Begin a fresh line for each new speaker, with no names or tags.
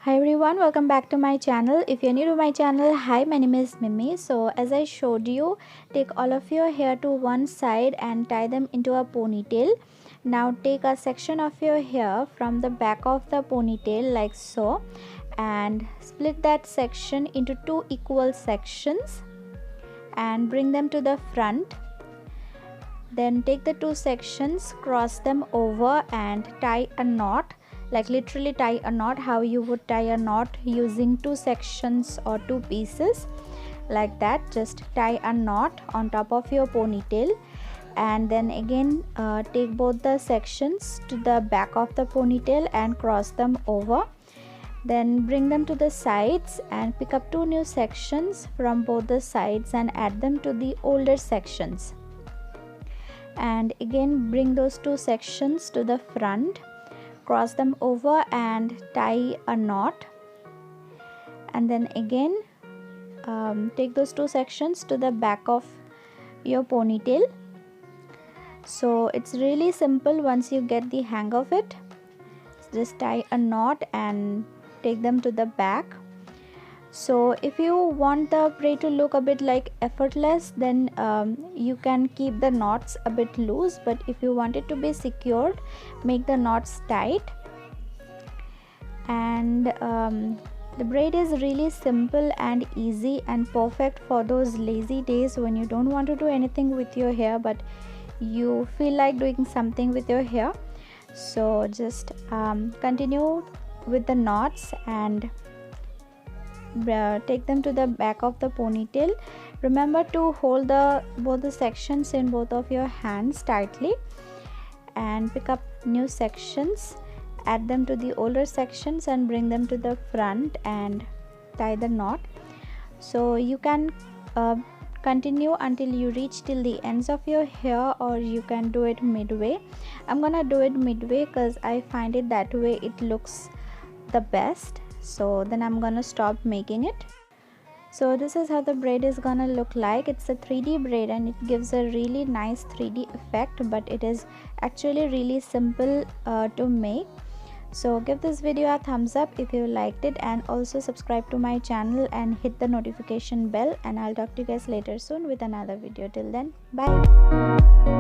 Hi everyone, welcome back to my channel. If you're new to my channel, hi, my name is Mimi. So as I showed you, take all of your hair to one side and tie them into a ponytail. Now take a section of your hair from the back of the ponytail like so and split that section into two equal sections and bring them to the front. Then take the two sections, cross them over and tie a knot. Like literally tie a knot how you would tie a knot using two sections or two pieces, like that. Just tie a knot on top of your ponytail and then again take both the sections to the back of the ponytail and cross them over. Then bring them to the sides and pick up two new sections from both the sides and add them to the older sections, and again bring those two sections to the front, cross them over and tie a knot, and then again take those two sections to the back of your ponytail. So it's really simple once you get the hang of it. Just tie a knot and take them to the back. So if you want the braid to look a bit like effortless, then you can keep the knots a bit loose, but if you want it to be secured, make the knots tight. And the braid is really simple and easy and perfect for those lazy days when you don't want to do anything with your hair but you feel like doing something with your hair. So just continue with the knots and take them to the back of the ponytail. Remember to hold both the sections in both of your hands tightly and pick up new sections, add them to the older sections and bring them to the front and tie the knot. So you can continue until you reach till the ends of your hair, or you can do it midway. I'm gonna do it midway because I find it that way it looks the best. So then I'm gonna stop making it. So this is how the braid is gonna look like. It's a 3D braid and it gives a really nice 3D effect, but it is actually really simple to make. So give this video a thumbs up if you liked it, and also subscribe to my channel and hit the notification bell, and I'll talk to you guys later soon with another video. Till then, bye.